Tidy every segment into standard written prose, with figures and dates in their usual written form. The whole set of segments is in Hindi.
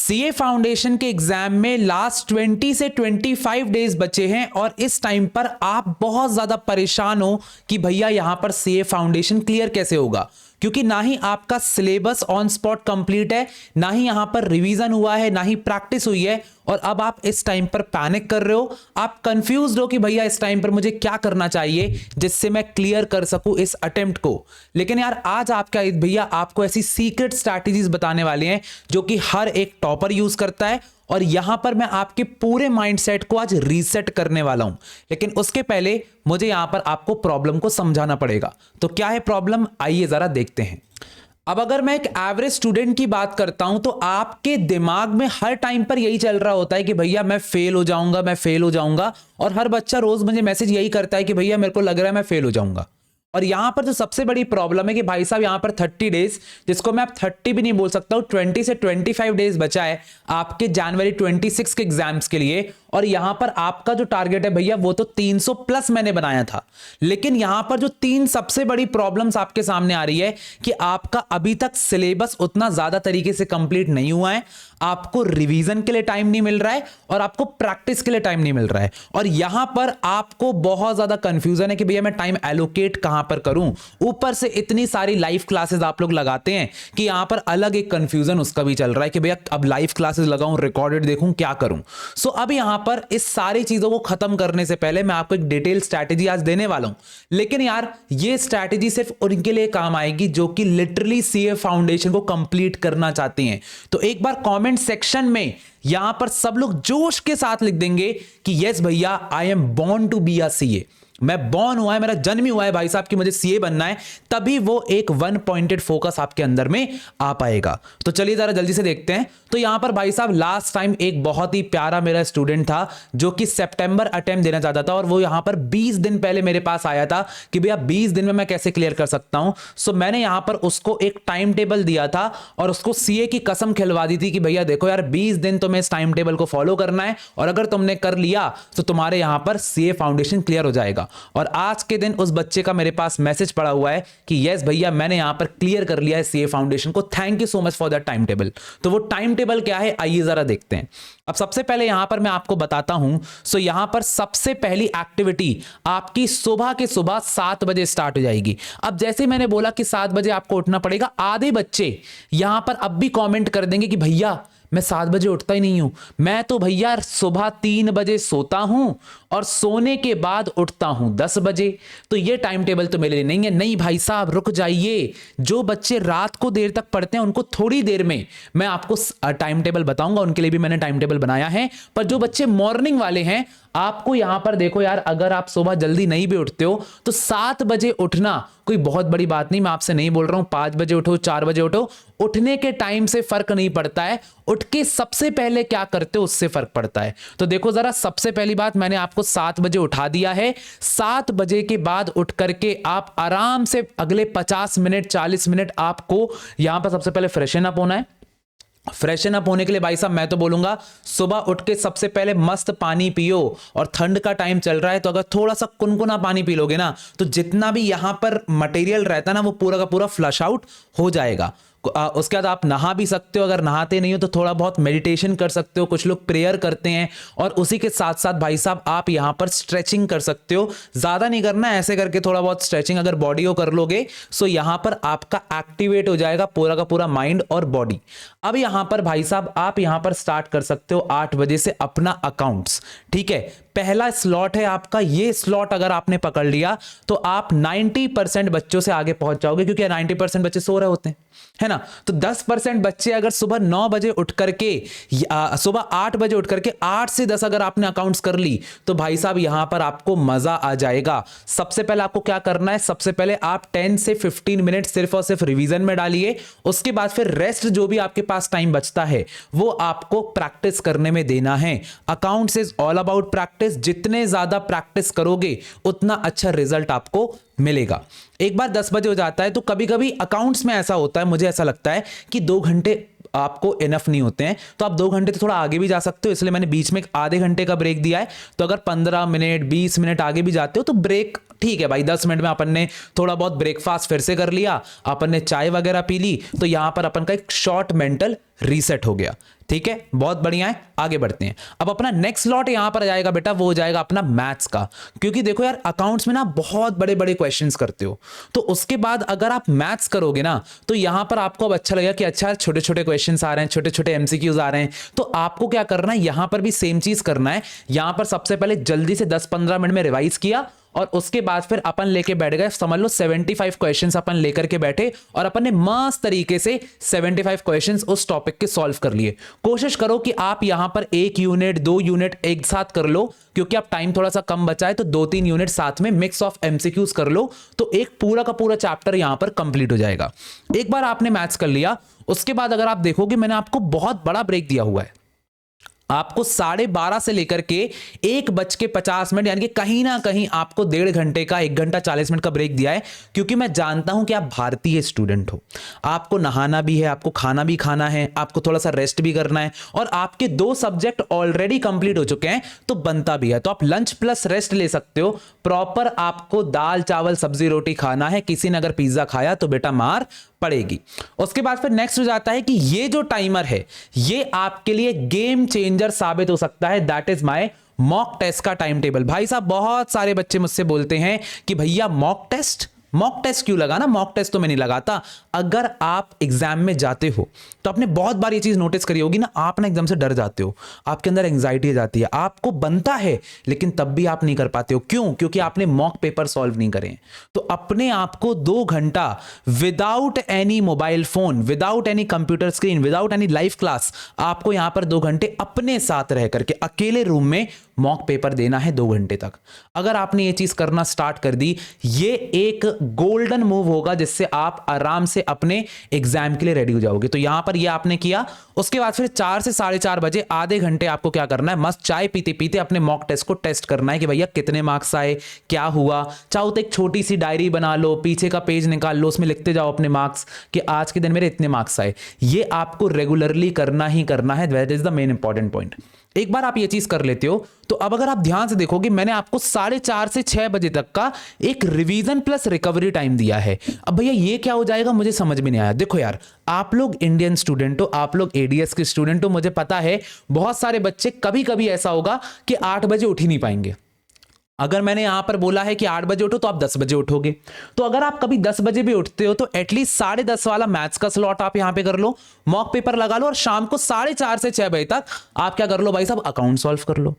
सीए फाउंडेशन के एग्जाम में लास्ट 20 से 25 डेज बचे हैं और इस टाइम पर आप बहुत ज्यादा परेशान हो कि भैया यहां पर सीए फाउंडेशन क्लियर कैसे होगा, क्योंकि ना ही आपका सिलेबस ऑन स्पॉट कंप्लीट है, ना ही यहां पर रिवीजन हुआ है, ना ही प्रैक्टिस हुई है और अब आप इस टाइम पर पैनिक कर रहे हो, आप कंफ्यूज्ड हो कि भैया इस टाइम पर मुझे क्या करना चाहिए जिससे मैं क्लियर कर सकूं इस अटेम्प्ट को। लेकिन यार आज आपका भैया आपको ऐसी सीक्रेट स्ट्रैटेजीज बताने वाले हैं जो कि हर एक टॉपर यूज करता है और यहां पर मैं आपके पूरे माइंडसेट को आज रीसेट करने वाला हूं। लेकिन उसके पहले मुझे यहां पर आपको प्रॉब्लम को समझाना पड़ेगा। तो क्या है प्रॉब्लम, आइए जरा देखते हैं। अब अगर मैं एक एवरेज स्टूडेंट की बात करता हूं तो आपके दिमाग में हर टाइम पर यही चल रहा होता है कि भैया मैं फेल हो जाऊंगा, मैं फेल हो जाऊंगा, और हर बच्चा रोज मुझे मैसेज यही करता है कि भैया मेरे को लग रहा है मैं फेल हो जाऊंगा। और यहां पर जो सबसे बड़ी प्रॉब्लम है कि भाई साहब यहां पर 30 डेज, जिसको मैं अब 30 भी नहीं बोल सकता हूं, 20 से 25 डेज बचा है आपके जनवरी 26 के एग्जाम्स के लिए। और यहां पर आपका जो टारगेट है भैया वो तो 300 प्लस मैंने बनाया था। लेकिन यहां पर जो तीन सबसे बड़ी प्रॉब्लम्स आपके सामने आ रही है कि आपका अभी तक सिलेबस उतना ज्यादा तरीके से कंप्लीट नहीं हुआ है, आपको रिवीजन के लिए टाइम नहीं मिल रहा है और आपको प्रैक्टिस के लिए टाइम नहीं मिल रहा है। और यहां पर आपको बहुत ज्यादा कंफ्यूजन है कि भैया मैं टाइम एलोकेट कहां पर करूं। ऊपर से इतनी सारी लाइव क्लासेस आप लोग लगाते हैं कि यहां पर अलग एक कंफ्यूजन उसका भी चल रहा है कि भैया अब लाइव क्लासेस लगाऊं, रिकॉर्डेड देखूं, क्या करूं। सो अब यहां पर इस सारी चीजों को खत्म करने से पहले मैं आपको एक डिटेल स्ट्रैटेजी आज देने वाला हूं। लेकिन यार ये स्ट्रैटेजी सिर्फ उनके लिए काम आएगी जो कि लिटरली सीए फाउंडेशन को कंप्लीट करना चाहती हैं। तो एक बार कमेंट सेक्शन में यहां पर सब लोग जोश के साथ लिख देंगे कि यस भैया I am born to be a CA, मैं बॉर्न हुआ है, मेरा जन्म ही हुआ है भाई साहब कि मुझे सीए बनना है। तभी वो एक वन पॉइंटेड फोकस आपके अंदर में आ पाएगा। तो चलिए जरा जल्दी से देखते हैं। तो यहां पर भाई साहब लास्ट टाइम एक बहुत ही प्यारा मेरा स्टूडेंट था जो कि सितंबर अटेम्प्ट देना चाहता था और वो यहां पर 20 दिन पहले मेरे पास आया था कि भैया 20 दिन में मैं कैसे क्लियर कर सकता हूं। सो मैंने यहां पर उसको एक टाइम टेबल दिया था और उसको सीए की कसम खिलवा दी थी कि भैया देखो यार 20 दिन तुम्हें इस टाइम टेबल को फॉलो करना है और अगर तुमने कर लिया तो तुम्हारे यहां पर सीए फाउंडेशन क्लियर हो जाएगा। और आज के दिन उस बच्चे का मेरे पास मैसेज पड़ा हुआ है कि यस भैया मैंने यहां पर क्लियर कर लिया है सीए फाउंडेशन को, thank you so much for that time table. तो वो टाइम टेबल क्या है आइए जरा देखते हैं। अब सबसे पहले यहां पर मैं आपको बताता हूं। सो यहां पर सबसे पहली एक्टिविटी आपकी सुबह के सुबह 7 बजे स्टार्ट हो जाएगी। अब जैसे मैंने बोला कि 7 बजे आपको उठना पड़ेगा, आधे बच्चे यहां पर अब भी कमेंट कर देंगे कि भैया मैं 7 बजे उठता ही नहीं हूं, मैं तो भैया सुबह 3 बजे सोता हूं और सोने के बाद उठता हूं 10 बजे, तो ये टाइम टेबल तो मेरे लिए नहीं है। नहीं भाई साहब रुक जाइए, जो बच्चे रात को देर तक पढ़ते हैं उनको थोड़ी देर में मैं आपको टाइम टेबल बताऊंगा, उनके लिए भी मैंने टाइम टेबल बनाया है। पर जो बच्चे मॉर्निंग वाले हैं आपको यहां पर देखो यार, अगर आप सुबह जल्दी नहीं भी उठते हो तो 7 बजे उठना कोई बहुत बड़ी बात नहीं। मैं आपसे नहीं बोल रहा हूं 5 बजे उठो, 4 बजे उठो, उठने के टाइम से फर्क नहीं पड़ता है, उठ के सबसे पहले क्या करते हो उससे फर्क पड़ता है। तो देखो जरा, सबसे पहली बात मैंने आपको 7 बजे उठा दिया है। 7 बजे के बाद उठ करके आप आराम से अगले 50 मिनट 40 मिनट आपको यहां पर सबसे पहले फ्रेशन अप होना है। फ्रेशन अप होने के लिए भाई साहब मैं तो बोलूंगा सुबह उठ के सबसे पहले मस्त पानी पियो, और ठंड का टाइम चल रहा है तो अगर थोड़ा सा कुनकुना पानी पी लोगे ना तो जितना भी यहां पर मटेरियल रहता है ना वो पूरा का पूरा फ्लश आउट हो जाएगा। उसके बाद आप नहा भी सकते हो, अगर नहाते नहीं हो तो थोड़ा बहुत मेडिटेशन कर सकते हो, कुछ लोग प्रेयर करते हैं, और उसी के साथ साथ भाई साहब आप यहां पर स्ट्रेचिंग कर सकते हो। ज्यादा नहीं करना, ऐसे करके थोड़ा बहुत स्ट्रेचिंग अगर बॉडी को कर लोगे सो यहां पर आपका एक्टिवेट हो जाएगा पूरा का पूरा माइंड और बॉडी। अब यहां पर भाई साहब आप यहां पर स्टार्ट कर सकते हो 8 बजे से अपना अकाउंट्स, ठीक है। पहला स्लॉट है आपका, ये स्लॉट अगर आपने पकड़ लिया तो आप 90% बच्चों से आगे पहुंच जाओगे, क्योंकि 90% बच्चे सो रहे होते हैं, है ना। तो 10% बच्चे अगर सुबह 9 बजे उठ करके सुबह 8 बजे उठ करके 8 से 10 अगर आपने अकाउंट्स कर ली तो भाई साहब यहां पर आपको मजा आ जाएगा। सबसे पहले आपको क्या करना है, सबसे पहले आप 10 से 15 मिनट सिर्फ और सिर्फ रिवीजन में डालिए। उसके बाद फिर रेस्ट जो भी आपके पास टाइम बचता है वो आपको प्रैक्टिस करने में देना है। Accounts is all about practice, जितने ज्यादा प्रैक्टिस करोगे उतना अच्छा रिजल्ट आपको मिलेगा। एक बार 10 बजे हो जाता है तो कभी कभी अकाउंट्स में ऐसा होता है, मुझे ऐसा लगता है कि 2 घंटे आपको इनफ नहीं होते हैं, तो आप 2 घंटे तो थोड़ा आगे भी जा सकते हो, इसलिए मैंने बीच में एक आधे घंटे का ब्रेक दिया है। तो अगर 15 मिनट 20 मिनट आगे भी जाते हो तो ब्रेक ठीक है भाई, 10 मिनट में अपन ने थोड़ा बहुत ब्रेकफास्ट फिर से कर लिया, अपन ने चाय वगैरह पी ली, तो यहां पर अपन का एक शॉर्ट मेंटल रीसेट हो गया। ठीक है, बहुत बढ़िया है, आगे बढ़ते हैं। अब अपना नेक्स्ट स्लॉट यहां पर आ जाएगा बेटा, वो हो जाएगा अपना मैथ्स का, क्योंकि देखो यार अकाउंट्स में ना बहुत बड़े बड़े क्वेश्चंस करते हो, तो उसके बाद अगर आप मैथ्स करोगे ना तो यहां पर आपको अब अच्छा लगेगा कि अच्छा छोटे छोटे क्वेश्चंस आ रहे हैं, छोटे छोटे एमसीक्यूज आ रहे हैं। तो आपको क्या करना है, यहां पर भी सेम चीज करना है। यहां पर सबसे पहले जल्दी से 10-15 मिनट में रिवाइज किया और उसके बाद फिर अपन लेके बैठ गए, समझ लो 75 क्वेश्चंस अपन लेकर के बैठे और अपन ने मस्त तरीके से 75 क्वेश्चंस उस टॉपिक के सॉल्व कर लिए। कोशिश करो कि आप यहां पर 1 यूनिट 2 यूनिट एक साथ कर लो, क्योंकि आप टाइम थोड़ा सा कम बचा है, तो 2-3 यूनिट साथ में मिक्स ऑफ एमसीक्यूज कर लो, तो एक पूरा का पूरा चैप्टर यहां पर कंप्लीट हो जाएगा। एक बार आपने मैथ्स कर लिया, उसके बाद अगर आप देखोगे मैंने आपको बहुत बड़ा ब्रेक दिया हुआ है, आपको 12:30 से लेकर के 1:50 यानी कि कहीं ना कहीं आपको 1.5 घंटे का 1 घंटा 40 मिनट का ब्रेक दिया है, क्योंकि मैं जानता हूं कि आप भारतीय स्टूडेंट हो, आपको नहाना भी है, आपको खाना भी खाना है, आपको थोड़ा सा रेस्ट भी करना है, और आपके 2 सब्जेक्ट ऑलरेडी कंप्लीट हो चुके हैं, तो बनता भी है, तो आप लंच प्लस रेस्ट ले सकते हो। प्रॉपर आपको दाल चावल सब्जी रोटी खाना है, किसी ने अगर पिज्जा खाया तो बेटा मार पड़ेगी। उसके बाद फिर नेक्स्ट हो जाता है कि ये जो टाइमर है ये आपके लिए गेम चेंजर साबित हो सकता है, that is my mock test का टाइम टेबल। भाई साहब बहुत सारे बच्चे मुझसे बोलते हैं कि भैया मॉक टेस्ट क्यों लगाना, मॉक टेस्ट तो मैं नहीं लगाता। अगर आप एग्जाम में जाते हो तो आपने बहुत बार ये चीज नोटिस करी होगी ना, आप ना एकदम से डर जाते हो, आपके अंदर एंग्जाइटी आ जाती है, आपको बनता है लेकिन तब भी आप नहीं कर पाते हो। क्यों? क्योंकि आपने मॉक पेपर सॉल्व नहीं करे। तो अपने आप को 2 घंटा without any mobile phone, without any computer screen, without any live class, आपको यहां पर 2 घंटे अपने साथ रह करके अकेले रूम में मॉक पेपर देना है 2 घंटे तक। अगर आपने ये चीज करना स्टार्ट कर दी, ये एक गोल्डन मूव होगा जिससे आप आराम से अपने एग्जाम के लिए रेडी हो जाओगे। तो यहां पर ये आपने किया, उसके बाद फिर 4 से 4:30 बजे आधे घंटे आपको क्या करना है, मस्त चाय पीते पीते अपने मॉक टेस्ट को टेस्ट करना है कि भैया कितने मार्क्स आए, क्या हुआ। चाहो तो एक छोटी सी डायरी बना लो, पीछे का पेज निकाल लो, उसमें लिखते जाओ अपने मार्क्स कि आज के दिन मेरे इतने मार्क्स आए। ये आपको रेगुलरली करना ही करना है, that is the main important point. एक बार आप ये चीज कर लेते हो तो अब अगर आप ध्यान से देखोगे, मैंने आपको 4:30 से 6 बजे तक का एक रिवीजन प्लस रिकवरी टाइम दिया है। अब भैया ये क्या हो जाएगा, मुझे समझ में नहीं आया। देखो यार, आप लोग इंडियन स्टूडेंट हो, आप लोग एडीएस के स्टूडेंट हो, मुझे पता है बहुत सारे बच्चे कभी कभी ऐसा होगा कि 8 बजे उठ ही नहीं पाएंगे। अगर मैंने यहां पर बोला है कि 8 बजे उठो तो आप 10 बजे उठोगे, तो अगर आप कभी 10 बजे भी उठते हो तो एटलीस्ट 10:30 वाला मैथ्स का स्लॉट आप यहां पे कर लो, मॉक पेपर लगा लो, और शाम को 4:30 से 6 बजे तक आप क्या कर लो भाई साहब, अकाउंट सॉल्व कर लो।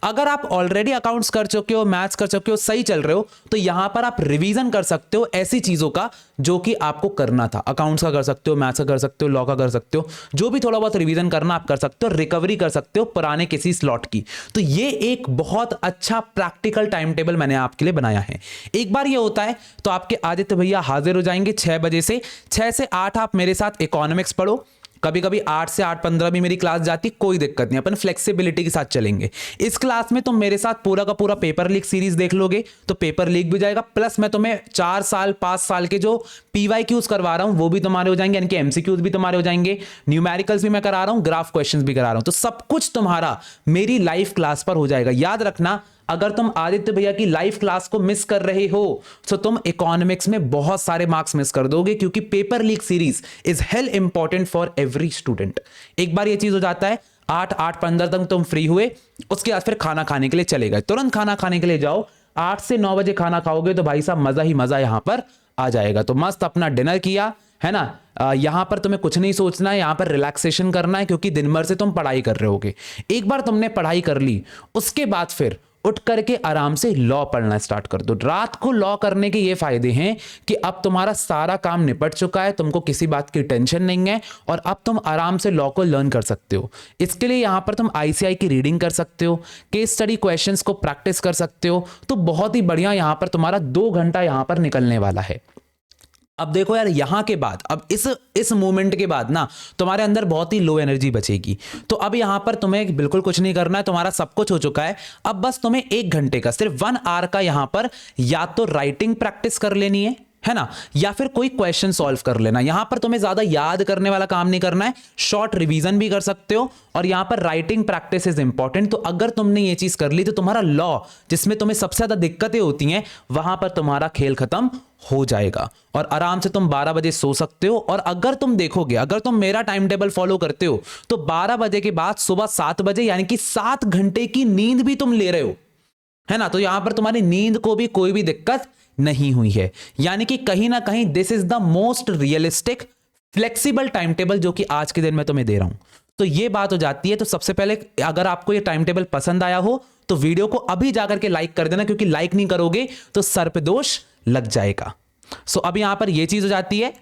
अगर आप ऑलरेडी अकाउंट्स कर चुके हो, मैथ्स कर चुके हो, सही चल रहे हो, तो यहां पर आप रिवीजन कर सकते हो ऐसी चीजों का जो कि आपको करना था। अकाउंट्स का कर सकते हो, मैथ्स का कर सकते हो, लॉ का कर सकते हो, जो भी थोड़ा बहुत रिवीजन करना आप कर सकते हो, रिकवरी कर सकते हो पुराने किसी स्लॉट की। तो ये एक बहुत अच्छा प्रैक्टिकल टाइम टेबल मैंने आपके लिए बनाया है। एक बार ये होता है तो आपके आदित्य भैया हाजिर हो जाएंगे 6 बजे से। 6 से 8 आप मेरे साथ इकोनॉमिक्स पढ़ो, कभी कभी 8 से 8:15 भी मेरी क्लास जाती, कोई दिक्कत नहीं, अपन फ्लेक्सिबिलिटी के साथ चलेंगे। इस क्लास में तुम मेरे साथ पूरा का पूरा पेपर लीक सीरीज देख लोगे तो पेपर लीक भी जाएगा, प्लस मैं तुम्हें 4 साल 5 साल के जो पीवाईक्यूज करवा रहा हूं वो भी तुम्हारे हो जाएंगे, यानी कि एमसीक्यूज भी तुम्हारे हो जाएंगे, न्यूमेरिकल्स भी मैं करा रहा हूं, ग्राफ क्वेश्चंस भी करा रहा हूं, तो सब कुछ तुम्हारा मेरी लाइव क्लास पर हो जाएगा। याद रखना, अगर तुम आदित्य भैया की लाइव क्लास को मिस कर रहे हो तो तुम इकोनॉमिक्स में बहुत सारे मार्क्स मिस कर दोगे, क्योंकि paper leak series is hello important for every student. एक बार ये चीज हो जाता है, 8-8:15 तक तुम फ्री हुए, उसके बाद फिर खाना खाने के लिए चले गए, तुरंत खाना खाने के लिए जाओ। 8 से 9 बजे खाना खाओगे तो भाई साहब मजा ही मजा यहां पर आ जाएगा। तो मस्त अपना डिनर किया है ना, यहां पर तुम्हें कुछ नहीं सोचना है, यहां पर रिलैक्सेशन करना है, क्योंकि दिन भर से तुम पढ़ाई कर रहे होगे। एक बार तुमने पढ़ाई कर ली, उसके बाद फिर उठ करके आराम से लॉ पढ़ना स्टार्ट कर दो। रात को लॉ करने के ये फायदे हैं कि अब तुम्हारा सारा काम निपट चुका है, तुमको किसी बात की टेंशन नहीं है, और अब तुम आराम से लॉ को लर्न कर सकते हो। इसके लिए यहां पर तुम आईसीआई की रीडिंग कर सकते हो, केस स्टडी क्वेश्चंस को प्रैक्टिस कर सकते हो। तो बहुत ही बढ़िया यहां पर तुम्हारा 2 घंटा यहां पर निकलने वाला है। अब देखो यार, यहां के बाद अब इस मोमेंट के बाद ना तुम्हारे अंदर बहुत ही लो एनर्जी बचेगी। तो अब यहां पर तुम्हें बिल्कुल कुछ नहीं करना है, तुम्हारा सब कुछ हो चुका है। अब बस तुम्हें 1 घंटे का, सिर्फ 1 आवर का यहां पर या तो राइटिंग प्रैक्टिस कर लेनी है, है ना, या फिर कोई क्वेश्चन सॉल्व कर लेना। यहां पर तुम्हें ज्यादा याद करने वाला काम नहीं करना है, शॉर्ट रिवीजन भी कर सकते हो। और यहां पर राइटिंग प्रैक्टिस इज इंपॉर्टेंट। तो अगर तुमने ये चीज कर ली तो तुम्हारा लॉ, जिसमें तुम्हें सबसे ज्यादा दिक्कतें होती हैं, वहां पर तुम्हारा खेल खत्म हो जाएगा और आराम से तुम 12 बजे सो सकते हो। और अगर तुम देखोगे, अगर तुम मेरा टाइम टेबल फॉलो करते हो, तो 12 बजे के बाद सुबह 7 बजे, यानी कि 7 घंटे की नींद भी तुम ले रहे हो, है ना। तो यहां पर तुम्हारी नींद को भी कोई भी दिक्कत नहीं हुई है। यानी कि कहीं ना कहीं this is the most realistic flexible time table जो कि आज के दिन में तुम्हें दे रहा हूं। तो ये बात हो जाती है। तो सबसे पहले, अगर आपको ये टाइम टेबल पसंद आया हो तो वीडियो को अभी जाकर के लाइक कर देना, क्योंकि लाइक नहीं करोगे तो सर पे दोष लग जाएगा। सो अब यहां पर ये चीज हो जाती है।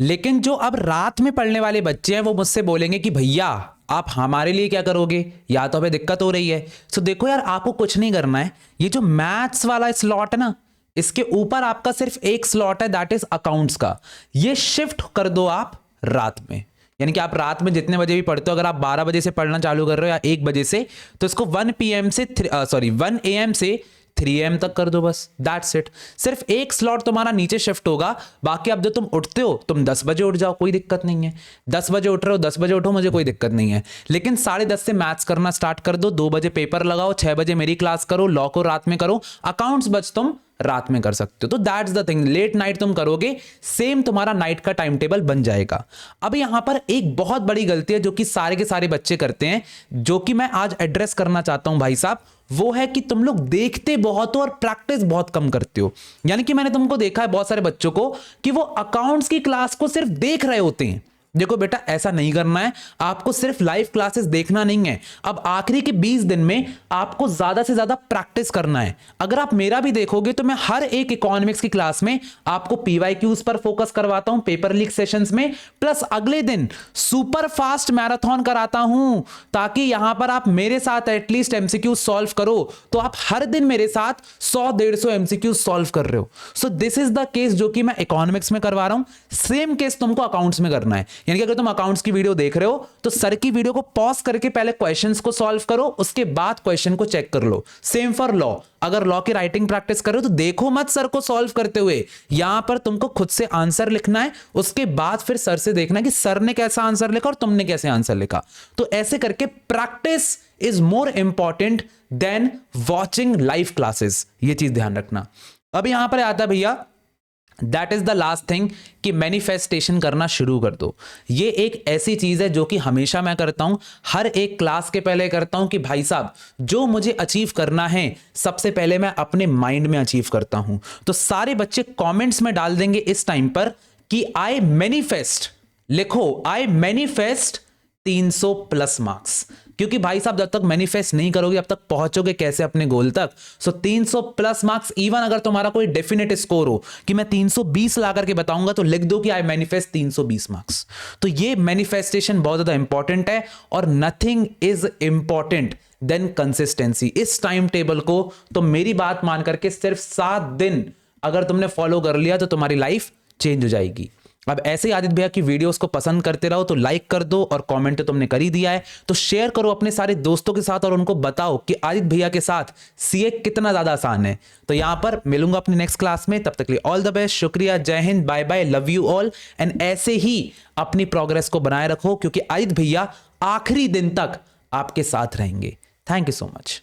लेकिन जो अब रात में पढ़ने वाले बच्चे हैं वो मुझसे बोलेंगे कि भैया आप हमारे लिए क्या करोगे, या तो हमें दिक्कत हो रही है। सो देखो यार, आपको कुछ नहीं करना है। ये जो मैथ्स वाला स्लॉट है ना, इसके ऊपर आपका सिर्फ एक स्लॉट है, दैट इज अकाउंट्स का। ये शिफ्ट कर दो आप रात में। यानी कि आप रात में जितने बजे भी पढ़ते हो, अगर आप 12 बजे से पढ़ना चालू कर रहे हो या 1 बजे से, तो इसको 1 PM से 1 AM से 3 AM तक कर दो, बस दैट्स इट। सिर्फ एक स्लॉट तुम्हारा नीचे शिफ्ट होगा। बाकी अब जो तुम उठते हो, तुम 10 बजे उठ जाओ, कोई दिक्कत नहीं है। 10 बजे उठ रहे हो, 10 बजे उठो, मुझे कोई दिक्कत नहीं है। लेकिन 10:30 से मैथ्स करना स्टार्ट कर दो, 2 बजे पेपर लगाओ, 6 बजे मेरी क्लास करो, लॉ को रात में करो, अकाउंट्स बच तुम रात में कर सकते हो। तो that's the thing, late night तुम करोगे, सेम तुम्हारा नाइट का टाइम टेबल बन जाएगा। अब यहां पर एक बहुत बड़ी गलती है जो कि सारे के सारे बच्चे करते हैं, जो कि मैं आज एड्रेस करना चाहता हूं भाई साहब। वो है कि तुम लोग देखते बहुत हो और प्रैक्टिस बहुत कम करते हो। यानी कि मैंने तुमको देखा है बहुत सारे बच्चों को कि वो अकाउंट्स की क्लास को सिर्फ देख रहे होते हैं। देखो बेटा, ऐसा नहीं करना है। आपको सिर्फ लाइव क्लासेस देखना नहीं है। अब आखिरी के 20 दिन में आपको ज्यादा से ज्यादा प्रैक्टिस करना है। अगर आप मेरा भी देखोगे तो मैं हर एक इकोनॉमिक्स की क्लास में आपको PYQs पर फोकस करवाता हूं, पेपर लीक सेशंस में, प्लस अगले दिन सुपर फास्ट मैराथन कराता हूं, ताकि यहां पर आप मेरे साथ एटलीस्ट MCQ सॉल्व करो। तो आप हर दिन मेरे साथ 100-150 MCQ सॉल्व कर रहे हो। So this is the case जो कि मैं इकोनॉमिक्स में करवा रहा हूं। सेम केस तुमको अकाउंट्स में करना है। यानी कि अगर तुम अकाउंट्स की वीडियो देख रहे हो तो सर की वीडियो को पॉज करके पहले क्वेश्चंस को सॉल्व करो, उसके बाद क्वेश्चन को चेक कर लो। सेम फॉर लॉ, अगर लॉ की राइटिंग प्रैक्टिस कर रहे हो तो देखो मत सर को सॉल्व करते हुए, यहां पर तुमको खुद से आंसर लिखना है, उसके बाद फिर सर से देखना है कि सर ने कैसा आंसर लिखा और तुमने कैसे आंसर लिखा। तो ऐसे करके practice is more important than watching live classes, ये चीज ध्यान रखना। अब यहां पर आता है भैया, that is the last thing कि मैनिफेस्टेशन करना शुरू कर दो। ये एक ऐसी चीज है जो कि हमेशा मैं करता हूं, हर एक क्लास के पहले करता हूं कि भाई साहब जो मुझे अचीव करना है सबसे पहले मैं अपने माइंड में अचीव करता हूं। तो सारे बच्चे कमेंट्स में डाल देंगे इस टाइम पर कि आई मैनिफेस्ट, लिखो आई मैनिफेस्ट 300+ मार्क्स। क्योंकि भाई साहब जब तक मैनिफेस्ट नहीं करोगे अब तक पहुंचोगे कैसे अपने गोल तक। सो 300+ मार्क्स, इवन अगर तुम्हारा कोई डेफिनेट स्कोर हो कि मैं 320 ला करके बताऊंगा, तो लिख दो कि आई मैनिफेस्ट 320 मार्क्स। तो ये मैनिफेस्टेशन बहुत ज्यादा इंपॉर्टेंट है और nothing is important than consistency. इस टाइम टेबल को तो मेरी बात मान करके सिर्फ 7 दिन अगर तुमने फॉलो कर लिया तो तुम्हारी लाइफ चेंज हो जाएगी। अब ऐसे ही आदित्य भैया की वीडियोस को पसंद करते रहो, तो लाइक कर दो और कमेंट तो तुमने कर ही दिया है, तो शेयर करो अपने सारे दोस्तों के साथ और उनको बताओ कि आदित्य भैया के साथ सीए कितना ज्यादा आसान है। तो यहां पर मिलूंगा अपनी नेक्स्ट क्लास में, तब तक के लिए ऑल द बेस्ट, शुक्रिया, जय Hind, bye bye, love you all. And ऐसे ही अपनी प्रोग्रेस को बनाए रखो, क्योंकि आदित्य भैया आखिरी दिन तक आपके साथ रहेंगे। Thank you so much.